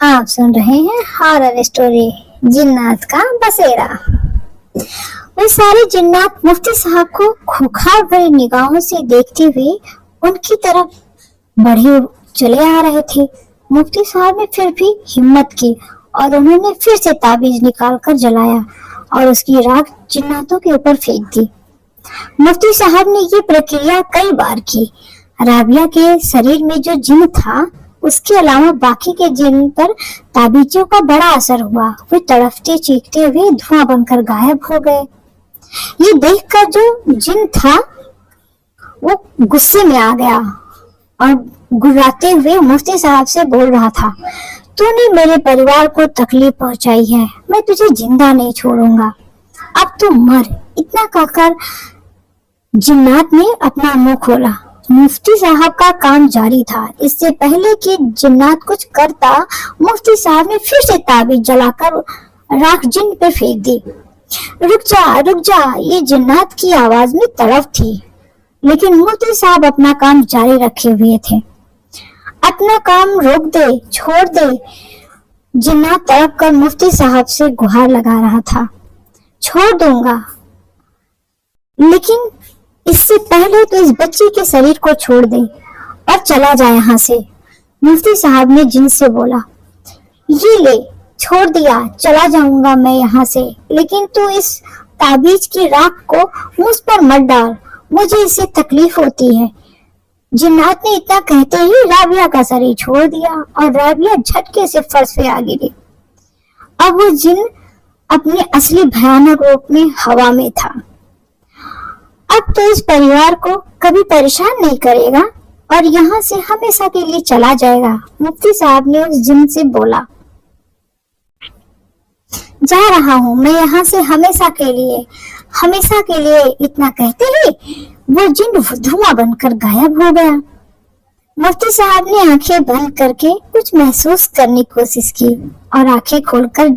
आप सुन रहे हैं हॉरर स्टोरी जिन्नात का बसेरा। वे सारे जिन्नात मुफ्ती साहब को खूंखार भरी निगाहों से देखते हुए उनकी तरफ बढ़े चले आ रहे थे। मुफ्ती साहब ने फिर भी हिम्मत की और उन्होंने फिर से ताबीज निकालकर जलाया और उसकी राख जिन्नातों के ऊपर फेंक दी। मुफ्ती साहब ने ये प्रक्रिया कई बार की। राबिया के शरीर में जो जिन था उसके अलावा बाकी के जिन पर ताबीजों का बड़ा असर हुआ। वे तड़पते चीखते हुए धुआं बनकर गायब हो गए। ये देखकर जो जिन था वो गुस्से में आ गया और गुर्राते हुए मुफ्ती साहब से बोल रहा था, तूने मेरे परिवार को तकलीफ पहुंचाई है, मैं तुझे जिंदा नहीं छोड़ूंगा, अब तू मर। इतना कहकर जिन्नात ने अपना मुंह खोला। मुफ्ती साहब का काम जारी था। इससे पहले कि जिन्नात कुछ करता, मुफ्ती साहब ने फिर से ताबीज जलाकर राख जिन पे फेंक दी। रुक जा, ये जिन्नात की आवाज में तड़प थी, लेकिन मुफ्ती साहब अपना काम जारी रखे हुए थे। अपना काम रोक दे, छोड़ दे। जिन्नात तड़प कर मुफ्ती साहब से गुहार लगा रहा था, छोड़ दूंगा, लेकिन इससे पहले तो इस बच्ची के शरीर को छोड़ दे और चला जाए यहाँ से। मुफ्ती साहब ने जिन से बोला, ये ले, छोड़ दिया, चला जाऊंगा मैं यहाँ से, लेकिन तू इस ताबीज की राख को मुझ पर मत डाल, मुझे इससे तकलीफ होती है। जिन्नात ने इतना कहते ही राबिया का शरीर छोड़ दिया और राबिया झटके से फर्श पे आ गिरी। अब वो जिन अपने असली भयानक रूप में हवा में था। अब तो इस परिवार को कभी परेशान नहीं करेगा और यहाँ से हमेशा के लिए चला जाएगा। मुफ्ती साहब ने उस जिन से बोला, जा रहा हूँ मैं यहाँ से हमेशा के लिए। इतना कहते ही वो जिन धुआं बनकर गायब हो गया। मुफ्ती साहब ने आंखें बंद करके कुछ महसूस करने की कोशिश की और आंखें खोलकर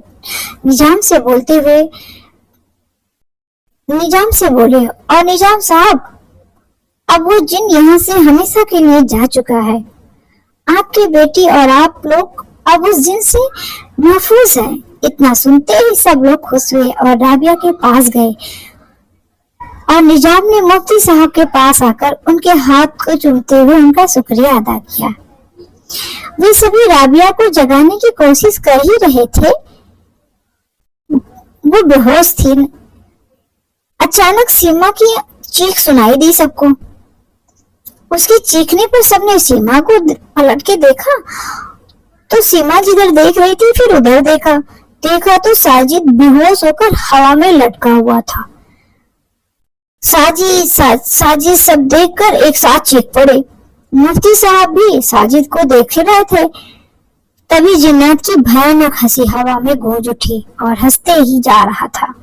निजाम से बोले, और निजाम साहब, अब वो जिन यहाँ से हमेशा के लिए जा चुका है। आपकी बेटी और आप लोग अब उस जिन से महफूज हैं। इतना सुनते ही सब लोग खुश हुए और राबिया के पास गए और निजाम ने मुफ्ती साहब के पास आकर उनके हाथ को चूमते हुए उनका शुक्रिया अदा किया। वे सभी राबिया को जगाने की कोशिश कर ही रहे थे। वो बेहोश थी। अचानक सीमा की चीख सुनाई दी सबको। उसके चीखने पर सबने सीमा को पलट के देखा तो सीमा जिधर देख रही थी फिर उधर देखा तो साजिद बेहोश होकर हवा में लटका हुआ था। साजिद सब देखकर एक साथ चीख पड़े। मुफ्ती साहब भी साजिद को देख रहे थे। तभी जिन्नात की भयानक हंसी हवा में गूंज उठी और हंसते ही जा रहा था।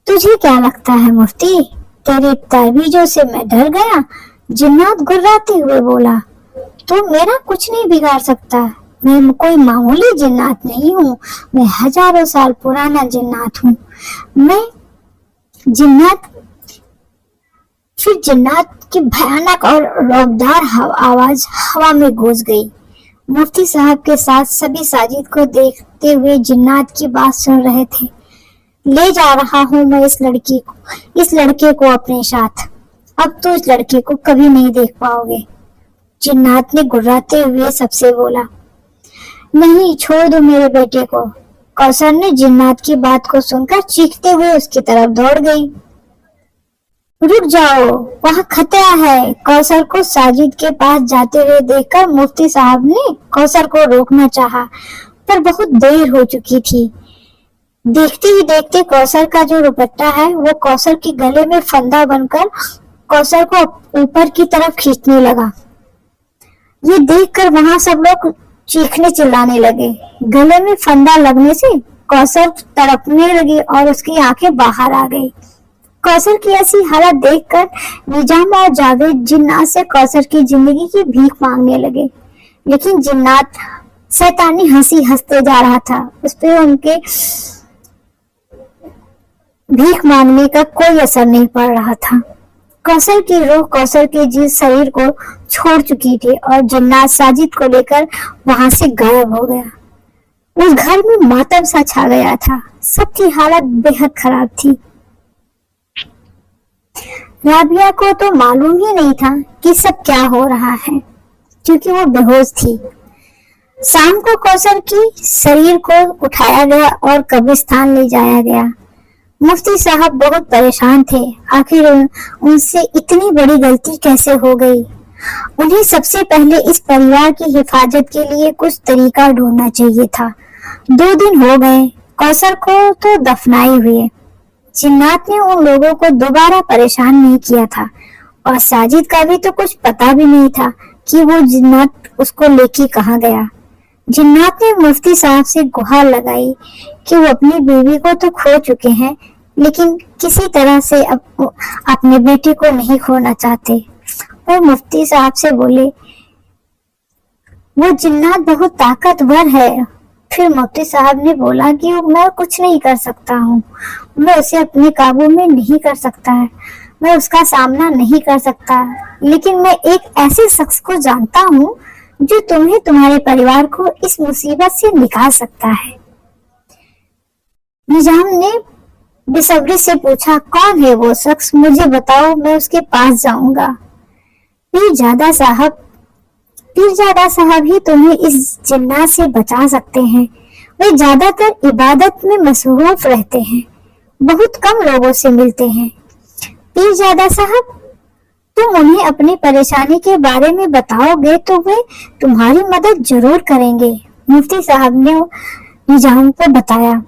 तुझे क्या लगता है मुफ्ती, तेरी ताबीजों से मैं डर गया? जिन्नात गुर्राते हुए बोला, तू मेरा कुछ नहीं बिगाड़ सकता। मैं कोई मामूली जिन्नात नहीं हूँ, मैं हजारों साल पुराना जिन्नात हूँ। फिर जिन्नात की भयानक और रौबदार आवाज हवा में गूंज गई। मुफ्ती साहब के साथ सभी साजिद को देखते हुए जिन्नात की बात सुन रहे थे। ले जा रहा हूँ मैं इस लड़के को अपने साथ। अब तो इस लड़के को कभी नहीं देख पाओगे। जिन्नात ने गुर्राते हुए सबसे बोला, नहीं, छोड़ दो मेरे बेटे को। कौसर ने जिन्नात की बात को सुनकर चीखते हुए उसकी तरफ दौड़ गई। रुक जाओ, वहाँ खतरा है। कौसर को साजिद के पास जाते हुए देखकर मुफ्ती साहब ने कौसर को रोकना चाहा, पर बहुत देर हो चुकी थी। देखते ही देखते कौसर का जो दुपट्टा है वो कौसर के गले में फंदा बनकर कौसर को ऊपर की तरफ खींचने लगा। ये देखकर वहां सब लोग चीखने चिल्लाने लगे। गले में फंदा लगने से कौसर तड़पने लगी और उसकी आंखें बाहर आ गई। कौसर की ऐसी हालत देखकर निजाम और जावेद जिन्नात से कौसर की जिंदगी की भीख मांगने लगे, लेकिन जिन्नात शैतानी हंसी हंसते जा रहा था। उस पर उनके भीख मांगने का कोई असर नहीं पड़ रहा था। कौशल की रूह कौशल के जिस शरीर को छोड़ चुकी थी और जन्नत साजिद को लेकर वहां से गायब हो गया। उस घर में मातम सा छा गया था, सबकी हालत बेहद खराब थी। राबिया को तो मालूम ही नहीं था कि सब क्या हो रहा है, क्योंकि वो बेहोश थी। शाम को कौशल की शरीर को उठाया गया और कब्रिस्तान ले जाया गया। मुफ्ती साहब बहुत परेशान थे, आखिर उनसे इतनी बड़ी गलती कैसे हो गई। उन्हें सबसे पहले इस परिवार की हिफाजत के लिए कुछ तरीका ढूंढना चाहिए था। 2 दिन हो गए कौशल को तो दफनाए हुए। जिन्नात ने उन लोगों को दोबारा परेशान नहीं किया था और साजिद का भी तो कुछ पता भी नहीं था कि वो जिन्नात उसको लेके कहाँ गया। जिन्नात ने मुफ्ती साहब से गुहार लगाई कि वो अपनी बीवी को तो खो चुके हैं, लेकिन किसी तरह से अपने बेटे को नहीं खोना चाहते। वो मुफ्ती साहब से बोले, वो जिन्नात बहुत ताकतवर है। फिर मुफ्ती साहब ने बोला कि मैं कुछ नहीं कर सकता हूँ, मैं उसे अपने काबू में नहीं कर सकता है, मैं उसका सामना नहीं कर सकता, लेकिन मैं एक ऐसे शख्स को जानता हूँ जो तुम्हें तुम्हारे परिवार को इस मुसीबत से निकाल सकता है। निजाम ने बेसब्री से पूछा, कौन है वो शख्स, मुझे बताओ, मैं उसके पास जाऊंगा। पीरजादा साहब ही तुम्हें इस जिन्नात से बचा सकते हैं। वे ज्यादातर इबादत में मसरूफ रहते हैं, बहुत कम लोगों से मिलते हैं। पीरजादा साहब, तुम उन्हें अपनी परेशानी के बारे में बताओगे तो वे तुम्हारी मदद जरूर करेंगे। मुफ्ती साहब ने निजाम को बताया।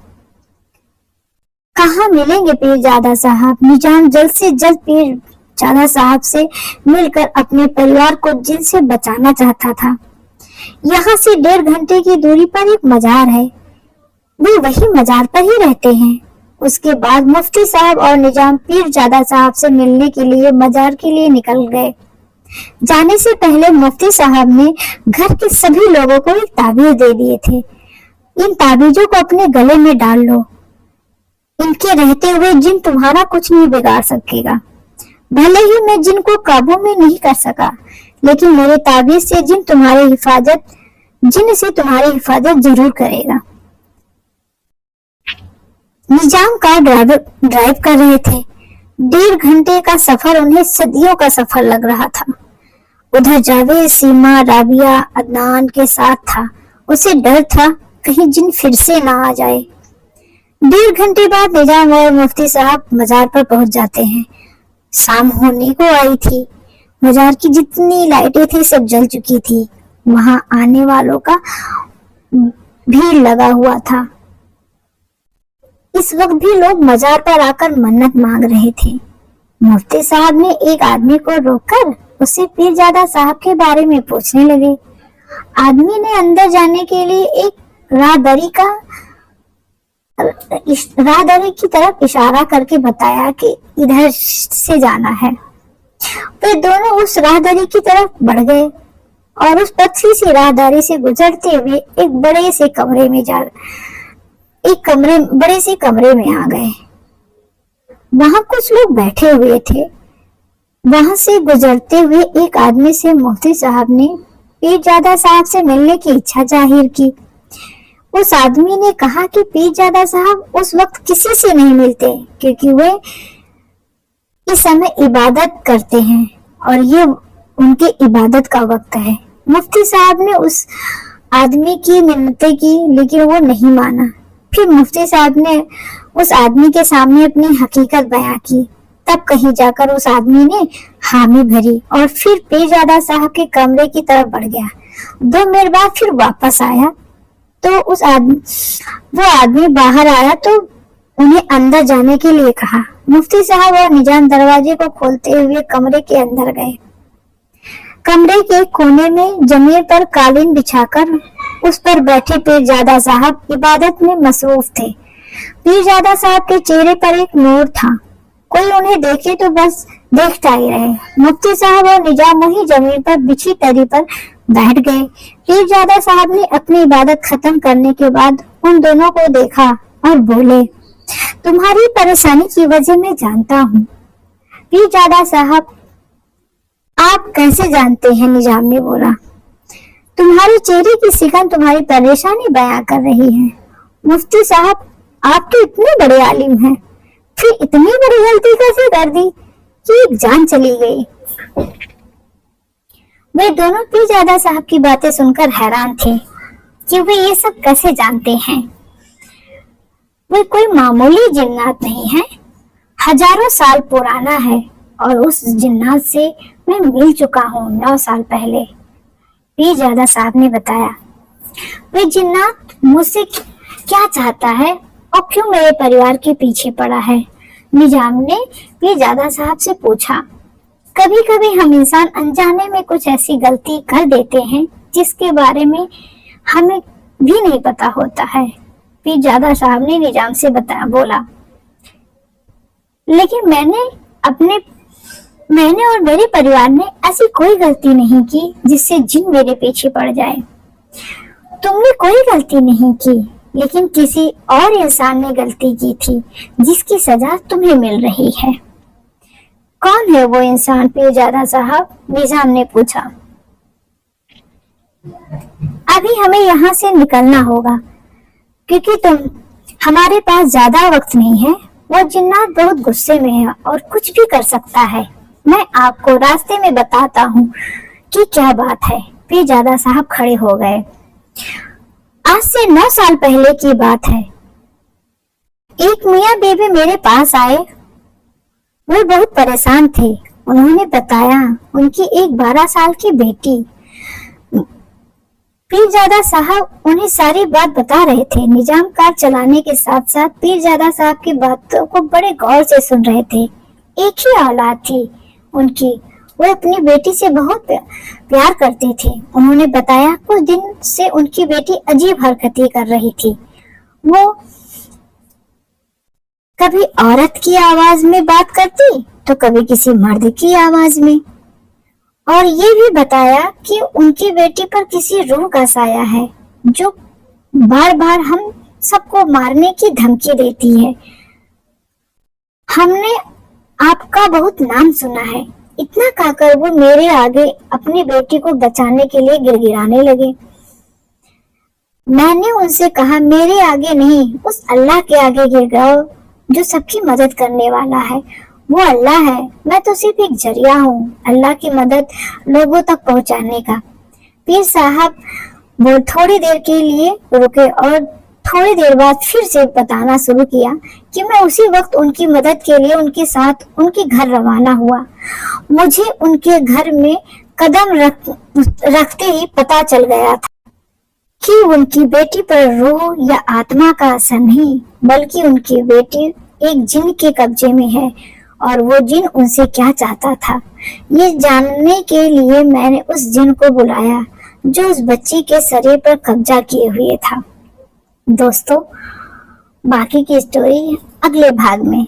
कहाँ मिलेंगे पीरजादा साहब? निजाम जल्द से जल्द पीरजादा साहब से मिलकर अपने परिवार को जिन से बचाना चाहता था। यहाँ से 1.5 घंटे की दूरी पर एक मजार है, वे वही मजार पर ही रहते हैं। उसके बाद मुफ्ती साहब और निजाम पीरजादा साहब से मिलने के लिए मजार के लिए निकल गए। जाने से पहले मुफ्ती साहब ने घर के सभी लोगों को एक ताबीज दे दिए थे। इन ताबीजों को अपने गले में डाल लो, इनके रहते हुए जिन तुम्हारा कुछ नहीं बिगाड़ सकेगा। भले ही मैं जिन को काबू में नहीं कर सका, लेकिन मेरे ताबीज से जिन से तुम्हारी हिफाजत जरूर करेगा। निजाम कार ड्राइव कर रहे थे। 1.5 घंटे का सफर उन्हें सदियों का सफर लग रहा था। उधर जावेद, सीमा, राबिया अदनान के साथ था। उसे डर था कहीं जिन फिर से ना आ जाए। 1.5 घंटे बाद निजाम और मुफ्ती साहब मजार पर पहुंच जाते हैं। शाम होने को आई थी। मजार की जितनी लाइटें थी सब जल चुकी थी। वहां आने वालों का भीड़ लगा हुआ था। इस वक्त भी लोग मजार पर आकर मन्नत मांग रहे थे। मुफ्ती साहब ने एक आदमी को रोककर उससे पीरजादा साहब के बारे में पूछने लगे। आदमी ने अंदर जाने के लिए एक राहदारी की तरफ इशारा करके बताया कि इधर से जाना है। वे दोनों उस राहदारी की तरफ बढ़ गए और उस पतली सी राहदारी से गुजरते हुए एक बड़े से कमरे में आ गए। वहां कुछ लोग बैठे हुए थे। वहां से गुजरते हुए एक आदमी से मुफ्ती साहब ने पीरजादा साहब से मिलने की इच्छा जाहिर की। उस आदमी ने कहा कि पीरजादा साहब उस वक्त किसी से नहीं मिलते, क्योंकि वे इस समय इबादत करते हैं और ये उनके इबादत का वक्त है। मुफ्ती साहब ने उस आदमी की मिन्नतें की, लेकिन वो नहीं माना। फिर मुफ्ती साहब ने उस आदमी के सामने अपनी हकीकत बयां की। तब कहीं जाकर उस आदमी ने हामी भरी और फिर पीरजादा साहब के कमरे की तरफ बढ़ गया। 2 मिनट बाद फिर वापस आया तो वो आदमी बाहर आया तो उन्हें अंदर जाने के लिए कहा। मुफ्ती साहब और निजाम दरवाजे को खोलते हुए कमरे के अंदर गए। कमरे के कोने में जमीन पर कालीन बिछाकर उस पर बैठे पीरजादा साहब इबादत में मसरूफ थे। पीरजादा साहब के चेहरे पर एक नूर था। कोई उन्हें देखे तो बस देखता ही रहे। मुफ्ती साहब और निजाम वही जमीन पर बिछी तरी पर बैठ गए। पीरजादा साहब ने अपनी इबादत खत्म करने के बाद उन दोनों को देखा और बोले, तुम्हारी परेशानी की वजह मैं जानता हूँ। पीरजादा साहब, आप कैसे जानते हैं? निजाम ने बोला। तुम्हारे चेहरे की सिकन तुम्हारी परेशानी बयां कर रही है। मुफ्ती साहब, आप तो इतने बड़े आलिम हैं, फिर इतनी बड़ी गलती कैसे कर दी कि एक जान चली गई? वे दोनों पीरजादा साहब की बातें सुनकर हैरान थे कि वे ये सब कैसे जानते हैं। वे कोई मामूली जिन्नात नहीं है, हजारों साल पुराना है, और उस जिन्नात से मैं मिल चुका हूँ 9 साल पहले। पीरजादा साहब ने बताया। वे जिन्नात मुझसे क्या चाहता है और क्यों मेरे परिवार के पीछे पड़ा है? निजाम ने पीरजादा साहब से पूछा। कभी कभी हम इंसान अनजाने में कुछ ऐसी गलती कर देते हैं जिसके बारे में हमें भी नहीं पता होता है। पीरजादा साहब ने निजाम से बोला। लेकिन मैंने और मेरे परिवार ने ऐसी कोई गलती नहीं की जिससे जिन मेरे पीछे पड़ जाए। तुमने कोई गलती नहीं की, लेकिन किसी और इंसान ने गलती की थी जिसकी सजा तुम्हें मिल रही है। कौन है वो इंसान? पीरजादा साहब, निजाम ने पूछा। अभी हमें यहाँ से निकलना होगा क्योंकि हमारे पास ज्यादा वक्त नहीं है। वो जिन्नात बहुत गुस्से में है और कुछ भी कर सकता है। मैं आपको रास्ते में बताता हूँ कि क्या बात है। पीरजादा साहब खड़े हो गए। आज से 9 साल पहले की बात है। एक मियाँ बीवी मेरे पास आए। वे बहुत परेशान थे। उन्होंने बताया उनकी एक 12 साल की बेटी। पीरजादा साहब उन्हें सारी बात बता रहे थे। निजाम कार चलाने के साथ साथ पीरजादा साहब की बातों को बड़े गौर से सुन रहे थे। एक ही औलाद थी उनकी। वो अपनी बेटी से बहुत प्यार करते थे। उन्होंने बताया कुछ दिन से उनकी बेटी अजीब हरकतें कर रही थी। वो कभी औरत की आवाज में बात करती तो कभी किसी मर्द की आवाज में। और ये भी बताया कि उनकी बेटी पर किसी रूह का साया है जो बार बार हम सबको मारने की धमकी देती है। हमने आपका बहुत नाम सुना है। इतना कहकर वो मेरे आगे अपनी बेटी को बचाने के लिए गिड़गिड़ाने लगे। मैंने उनसे कहा, मेरे आगे नहीं, उस अल्लाह के आगे गिड़गिड़ाओ जो सबकी मदद करने वाला है। वो अल्लाह है, मैं तो सिर्फ एक जरिया हूँ अल्लाह की मदद लोगों तक पहुँचाने का। पीर साहब वो थोड़ी देर के लिए रुके और थोड़ी देर बाद फिर से बताना शुरू किया कि मैं उसी वक्त उनकी मदद के लिए उनके साथ उनके घर रवाना हुआ। मुझे उनके घर में कदम रखते ही पता चल गया था कि उनकी बेटी पर रूह या आत्मा का असर नहीं, बल्कि उनकी बेटी एक जिन के कब्जे में है और वो जिन उनसे क्या चाहता था। ये जानने के लिए मैंने उस जिन को बुलाया जो उस बच्ची के शरीर पर कब्जा किए हुए था। दोस्तों, बाकी की स्टोरी अगले भाग में।